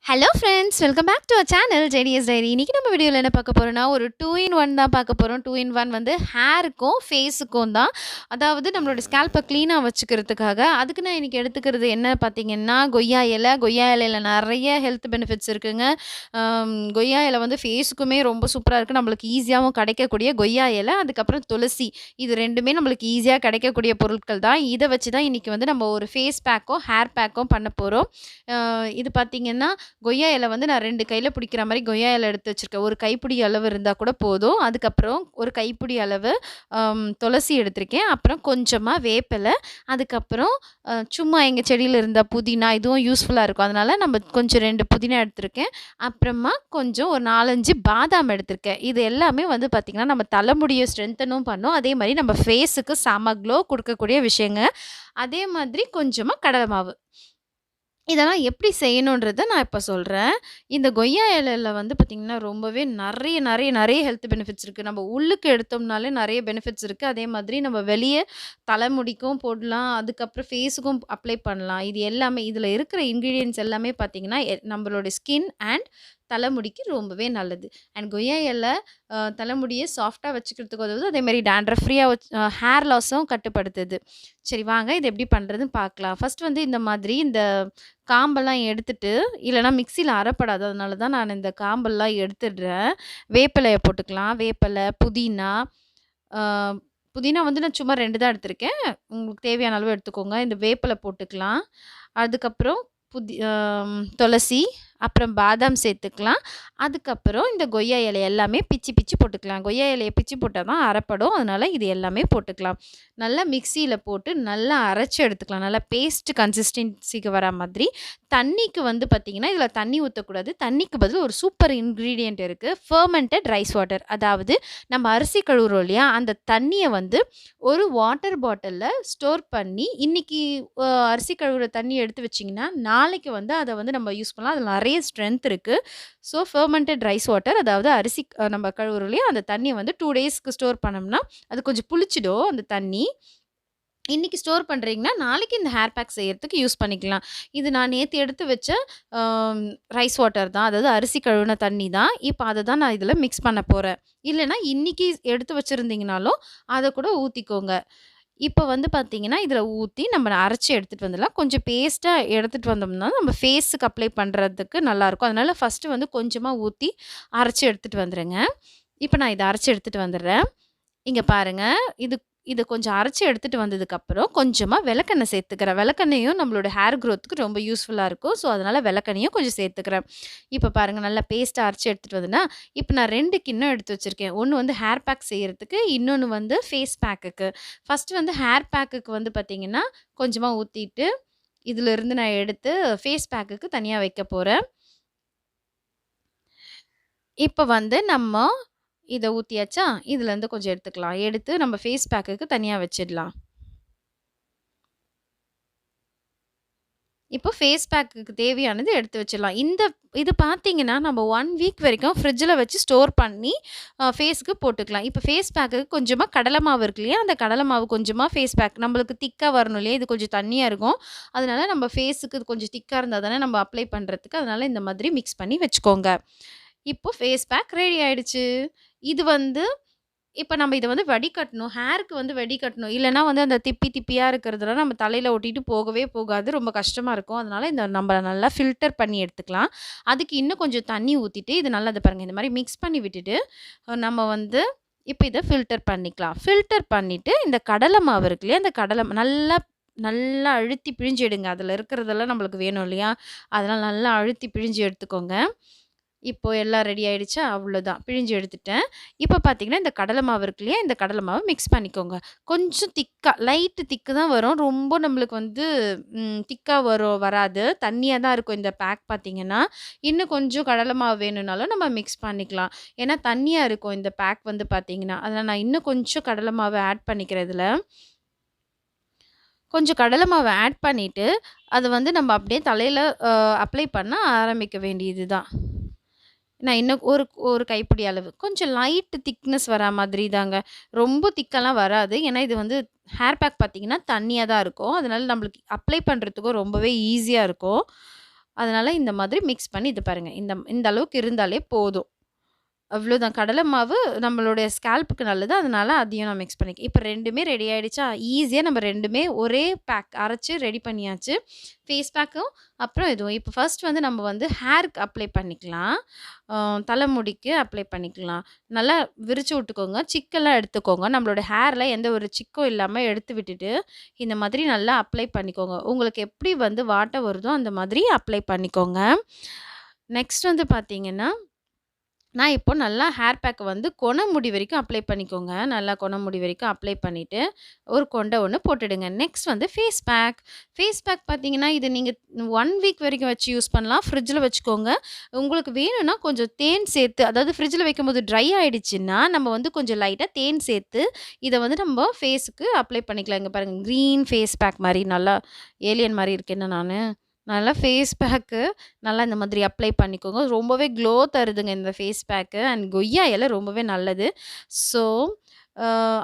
Hello friends! Welcome back to our channel JDS diary. இன்னைக்கு நம்ம வீடியோல என்ன பார்க்க போறோம்னா, ஒரு 2 இன் 1 தான் பார்க்க போறோம். 2 இன் 1 வந்து ஹேருக்கும், ஃபேஸுக்கும் தான். அதாவது நம்மளோட ஸ்கேல்ப்ப கிளீனா வச்சுக்கிறதுக்காக. அதுக்கு நான் இன்னைக்கு எடுத்துக்கிறது என்ன பார்த்தீங்கன்னா, கொய்யா இலை. கொய்யா இலையில நெறைய ஹெல்த் பெனிஃபிட்ஸ் இருக்குங்க. கொய்யா இலை வந்து ஃபேஸுக்குமே ரொம்ப சூப்பரா இருக்கு. நம்மளுக்கு ஈஸியாவும் கிடைக்கக்கூடிய கொய்யா இலை, அதுக்கப்புறம் துளசி. இது 2மே நம்மளுக்கு ஈஸியா கிடைக்கக்கூடிய பொருட்கள் தான். இத வச்சு தான் இன்னைக்கு வந்து நம்ம ஒரு ஃபேஸ் பேக்கோ, ஹேர் பேக்கோ பண்ண போறோம். இது பார்த்தீங்கன்னா கொய்யா இலை வந்து நான் 2 கையில பிடிக்கிற மாரி கொய்யா இலை எடுத்து வச்சிருக்கேன். ஒரு கைப்பிடி அளவு இருந்தா கூட போதும். அதுக்கப்புறம் ஒரு கைப்பிடி அளவு துளசி எடுத்திருக்கேன். அப்புறம் கொஞ்சமா வேப்பில, அதுக்கப்புறம் சும்மா எங்க செடியில இருந்த புதினா, இதுவும் யூஸ்ஃபுல்லா இருக்கும். அதனால நம்ம கொஞ்சம் 2 புதினா எடுத்திருக்கேன். அப்புறமா கொஞ்சம் ஒரு 4, 5 பாதாம் எடுத்திருக்கேன். இது எல்லாமே வந்து பார்த்தீங்கன்னா, நம்ம தலைமுடிய ஸ்ட்ரென்த்தனும் பண்ணும். அதே மாரி நம்ம ஃபேஸுக்கு செம க்ளோ குடுக்கக்கூடிய விஷயங்க. அதே மாதிரி கொஞ்சமா கடலை மாவு. இதெல்லாம் எப்படி செய்யணுன்றத நான் இப்ப சொல்றேன். இந்த கொய்யா இலையில வந்து பார்த்தீங்கன்னா, ரொம்பவே நெறைய ஹெல்த் பெனிஃபிட்ஸ் இருக்கு. நம்ம உள்ளுக்கு எடுத்தோம்னாலே நெறைய பெனிஃபிட்ஸ் இருக்கு. அதே மாதிரி நம்ம வெளிய தலைமுடிக்கும் போடலாம். அதுக்கப்புறம் ஃபேஸுக்கும் அப்ளை பண்ணலாம். இது எல்லாமே இதில இருக்கிற இன்கிரீடியன்ட்ஸ் எல்லாமே பார்த்தீங்கன்னா, நம்மளோட ஸ்கின் அண்ட் தலைமுடிக்கு ரொம்பவே நல்லது. அண்ட் கொய்யா இலை தலைமுடிய சாஃப்ட்டா வச்சுக்கிறதுக்கு உதவுது. அதேமாரி டாண்ட்ரஃப் ஃப்ரீயா ஹேர் லாஸும் கட்டுப்படுத்துது. சரி வாங்க இது எப்படி பண்ணுறதுன்னு பார்க்கலாம். ஃபர்ஸ்ட் வந்து இந்த மாதிரி இந்த காம்பெல்லாம் எடுத்துட்டு, இல்லன்னா மிக்ஸியில அரைப்படாது. அதனால தான் நான் இந்த காம்பெல்லாம் எடுத்துடுறேன். வேப்பிலைய போட்டுக்கலாம். வேப்பில, புதினா, ஆ புதினா வந்து நான் சும்மா 2 தான் எடுத்திருக்கேன். உங்களுக்கு தேவையான அளவு எடுத்துக்கோங்க. இந்த வேப்பில போட்டுக்கலாம். அதுக்கப்புறம் துளசி, அப்புறம் பாதாம் சேர்த்துக்கலாம். அதுக்கப்புறம் இந்த கொய்யா இலை எல்லாமே பிச்சு போட்டுக்கலாம். கொய்யா இலைய பிச்சு போட்டா தான் அரைப்படும். அதனால இது எல்லாமே போட்டுக்கலாம். நல்லா மிக்ஸியில போட்டு நல்லா அரைச்சு எடுத்துக்கலாம். நல்லா பேஸ்ட் கன்சிஸ்டன்சிக்கு வரா மாதிரி. தண்ணிக்கு வந்து பார்த்தீங்கன்னா, இதில தண்ணி ஊத்தக்கூடாது. தண்ணிக்கு பதில் ஒரு சூப்பர் இன்கிரீடியன்ட் இருக்கு. ஃபெர்மென்டட் ரைஸ் வாட்டர். அதாவது நம்ம அரிசி கழுவுறோம் இல்லையா? அந்த தண்ணிய வந்து ஒரு வாட்டர் பாட்டில்ல ஸ்டோர் பண்ணி, இன்னைக்கு அரிசி கழுவுற தண்ணி எடுத்து வச்சீங்கன்னா, நாளைக்கு வந்து அத வந்து நம்ம யூஸ் பண்ணலாம். அதில நெறைய ஸ்ட்ரென்த் இருக்கு. ஸோ ஃபெர்மென்டட் ரைஸ் வாட்டர் அதாவது அரிசி நம்ம கழுவுறோம் இல்லையா? அந்த தண்ணிய வந்து 2 டேஸ்க்கு ஸ்டோர் பண்ணோம்னா, அது கொஞ்சம் புளிச்சிடும் அந்த தண்ணி. இன்னைக்கு ஸ்டோர் பண்றீங்கன்னா, நாளைக்கு இந்த ஹேர் பேக் செய்யறதுக்கு யூஸ் பண்ணிக்கலாம். இது நான் நேத்து எடுத்து வச்ச ரைஸ் வாட்டர் தான். அதாவது அரிசி கழுவுன தண்ணி தான். இப்ப அத தான் நான் இதில மிக்ஸ் பண்ண போறேன். இல்லன்னா இன்னைக்கு எடுத்து வச்சிருந்தீங்கனாலும், அத கூட ஊத்திக்கோங்க. இப்ப வந்து பார்த்தீங்கன்னா, இதில ஊத்தி நம்ம அரைச்சு எடுத்துட்டு வந்துடலாம். கொஞ்சம் பேஸ்ட்டா எடுத்துட்டு வந்தோம்னா, நம்ம ஃபேஸுக்கு அப்ளை பண்றதுக்கு நல்லாயிருக்கும். அதனால ஃபர்ஸ்ட்டு வந்து கொஞ்சமா ஊத்தி அரைச்சு எடுத்துட்டு வந்துருங்க. இப்ப நான் இத அரைச்சு எடுத்துட்டு வந்துடுறேன். இங்க பாருங்க. இது இத கொஞ்சம் அரைச்சு எடுத்துட்டு வந்ததுக்கப்புறம், கொஞ்சமா விளக்கெண்ணெய் சேர்த்துக்கிறேன். விளக்கெண்ணெயும் நம்மளோட ஹேர் குரோத்துக்கு ரொம்ப யூஸ்ஃபுல்லா இருக்கும். ஸோ, அதனால விளக்கெண்ணெயும் கொஞ்சம் சேர்த்துக்கிறேன். இப்ப பாருங்க நல்லா பேஸ்ட்டா அரைச்சு எடுத்துட்டு வந்தேனா, இப்ப நான் 2 கிண்ணம் எடுத்து வச்சிருக்கேன். ஒண்ணு வந்து ஹேர் பேக் செய்யறதுக்கு, இன்னொன்னு வந்து ஃபேஸ் பேக்குக்கு. ஃபர்ஸ்ட்டு வந்து ஹேர் பேக்குக்கு வந்து பார்த்தீங்கன்னா, கொஞ்சமா ஊத்திட்டு, இதிலிருந்து நான் எடுத்து ஃபேஸ் பேக்குக்கு தனியா வைக்க போறேன். இப்ப வந்து நம்ம இத ஊத்தியாச்சா? இதுலருந்து கொஞ்சம் எடுத்துக்கலாம். எடுத்து நம்ம ஃபேஸ் பேக்குக்கு தனியா வச்சிடலாம். இப்போ ஃபேஸ் பேக்குக்கு தேவையானது எடுத்து வச்சிடலாம். இது பார்த்தீங்கன்னா, நம்ம 1 வீக் வரைக்கும் ஃப்ரிட்ஜில வச்சு ஸ்டோர் பண்ணி ஃபேஸ்க்கு போட்டுக்கலாம். இப்போ ஃபேஸ் பேக்குக்கு கொஞ்சமா கடலை மாவு இருக்கு இல்லையா? அந்த கடலை மாவு கொஞ்சமா ஃபேஸ் பேக் நம்மளுக்கு திக்கா வரணும் இல்லையா? இது கொஞ்சம் தண்ணியா இருக்கும். அதனால நம்ம ஃபேஸுக்கு இது கொஞ்சம் திக்கா இருந்தா தானே நம்ம அப்ளை பண்றதுக்கு. அதனால இந்த மாதிரி மிக்ஸ் பண்ணி வச்சுக்கோங்க. இப்போ ஃபேஸ் பேக் ரெடி ஆயிடுச்சு. இது வந்து இப்ப நம்ம இத வந்து வடிகட்டணும். ஹேருக்கு வந்து வடிகட்டணும். இல்லன்னா வந்து அந்த திப்பியா இருக்கிறதெல்லாம் நம்ம தலையில ஒட்டிட்டு போகவே போகாது. ரொம்ப கஷ்டமா இருக்கும். அதனால நம்ம நல்லா ஃபில்டர் பண்ணி எடுத்துக்கலாம். அதுக்கு இன்னும் கொஞ்சம் தண்ணி ஊத்திட்டு, இது நல்லா இத பாருங்க. இந்த மாரி மிக்ஸ் பண்ணி விட்டுட்டு, நம்ம வந்து இப்ப இத ஃபில்டர் பண்ணிக்கலாம். ஃபில்டர் பண்ணிட்டு, இந்த கடலை மாவு இருக்கு இல்லையா? அந்த கடலை நல்லா நல்லா அழுத்தி பிழிஞ்சு எடுங்க. அதுல இருக்கிறதெல்லாம் நம்மளுக்கு வேணும் இல்லையா? அதனால நல்லா அழுத்தி பிழிஞ்சு எடுத்துக்கோங்க. இப்போ எல்லாம் ரெடி ஆயிடுச்சா? அவ்வளோதான். பிழிஞ்சு எடுத்துட்டேன். இப்போ பார்த்தீங்கன்னா, இந்த கடலை மாவு இருக்கு இல்லையா? இந்த கடலை மாவ மிக்ஸ் பண்ணிக்கோங்க. கொஞ்சம் திக்கா லைட் திக்கு தான் வரும். ரொம்ப நம்மளுக்கு வந்து திக்கா வராது. தண்ணியா தான் இருக்கும் இந்த பேக் பார்த்தீங்கன்னா. இன்னும் கொஞ்சம் கடலை மாவு வேணும்னாலும் நம்ம மிக்ஸ் பண்ணிக்கலாம். ஏன்னா தண்ணியா இருக்கும் இந்த பேக் வந்து பார்த்தீங்கன்னா. அதனால நான் இன்னும் கொஞ்சம் கடலை மாவு ஆட் பண்ணிக்கிறேன் இதுல. கொஞ்சம் கடலை மாவு ஆட் பண்ணிட்டு, அத வந்து நம்ம அப்படியே தலையில அப்ளை பண்ண ஆரம்பிக்க வேண்டியது தான். நான் இன்னும் ஒரு ஒரு கைப்பிடி அளவு. கொஞ்சம் லைட் திக்னஸ் வரா மாதிரி தாங்க. ரொம்ப திக்காலாம் வராது. ஏன்னா இது வந்து ஹேர் பேக் பார்த்தீங்கன்னா, தண்ணியா தான் இருக்கும். அதனால நம்மளுக்கு அப்ளை பண்றதுக்கும் ரொம்பவே ஈஸியா இருக்கும். அதனால இந்த மாதிரி மிக்ஸ் பண்ணி இது பாருங்க. இந்த அளவுக்கு இருந்தாலே போதும். அவ்வளோதான். கடலை மாவு நம்மளுடைய ஸ்கேல்ப்புக்கு நல்லது. அதனால அதையும் நான் மிக்ஸ் பண்ணிக்க இப்ப 2மே ரெடி ஆயிடுச்சா? ஈஸியா நம்ம 2மே ஒரே பேக் அரைச்சு ரெடி பண்ணியாச்சு. ஃபேஸ் பேக்கும், அப்புறம் இதுவும். இப்ப ஃபர்ஸ்ட் வந்து நம்ம வந்து ஹேருக்கு அப்ளை பண்ணிக்கலாம். தலைமுடிக்கு அப்ளை பண்ணிக்கலாம். நல்லா விரிச்சு விட்டுக்கோங்க. சிக்கெல்லாம் எடுத்துக்கோங்க. நம்மளோட ஹேர்ல எந்த ஒரு சிக்கும் இல்லாம எடுத்து விட்டுட்டு, இந்த மாதிரி நல்லா அப்ளை பண்ணிக்கோங்க. உங்களுக்கு எப்படி வந்து வாட்ட வருதோ அந்த மாதிரி அப்ளை பண்ணிக்கோங்க. நெக்ஸ்ட் வந்து பார்த்தீங்கன்னா நான் இப்போ நல்லா ஹேர் பேக் வந்து கொன முடி வரைக்கும் அப்ளை பண்ணிக்கோங்க. நல்லா கொன முடி வரைக்கும் அப்ளை பண்ணிட்டு, ஒரு கொண்ட ஒண்ணு போட்டுடுங்க. நெக்ஸ்ட் வந்து ஃபேஸ் பேக். ஃபேஸ் பேக் பார்த்தீங்கன்னா, இது நீங்க 1 வீக் வரைக்கும் வச்சு யூஸ் பண்ணலாம். ஃப்ரிட்ஜில வச்சுக்கோங்க. உங்களுக்கு வேணும்னா கொஞ்சம் தேன் சேர்த்து, அதாவது ஃப்ரிட்ஜில வைக்கும்போது ட்ரை ஆயிடுச்சுன்னா, நம்ம வந்து கொஞ்சம் லைட்டா தேன் சேர்த்து, இத வந்து நம்ம ஃபேஸுக்கு அப்ளை பண்ணிக்கலாம். இங்க பாருங்க கிரீன் ஃபேஸ் பேக் மாரி நல்லா ஏலியன் மாரி இருக்கேனா நானு? நல்லா ஃபேஸ் பேக்கு நல்லா இந்த மாதிரி அப்ளை பண்ணிக்கோங்க. ரொம்பவே க்ளோ தருதுங்க இந்த ஃபேஸ் பேக்கு. அண்ட் கொய்யா இலை ரொம்பவே நல்லது. ஸோ,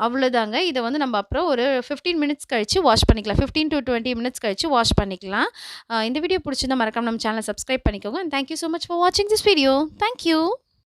அவ்வளோதாங்க. இத வந்து நம்ம அப்புறம் ஒரு 15 மினிட்ஸ் கழிச்சு வாஷ் பண்ணிக்கலாம். 15 டூ 20 மினிட்ஸ் கழிச்சு வாஷ் பண்ணிக்கலாம். இந்த வீடியோ புடிச்சிருந்தா மறக்காம நம்ம சேனல சப்ஸ்கிரைப் பண்ணிக்கோங்க. And thank you so much for வாட்சிங் திஸ் வீடியோ. Thank you.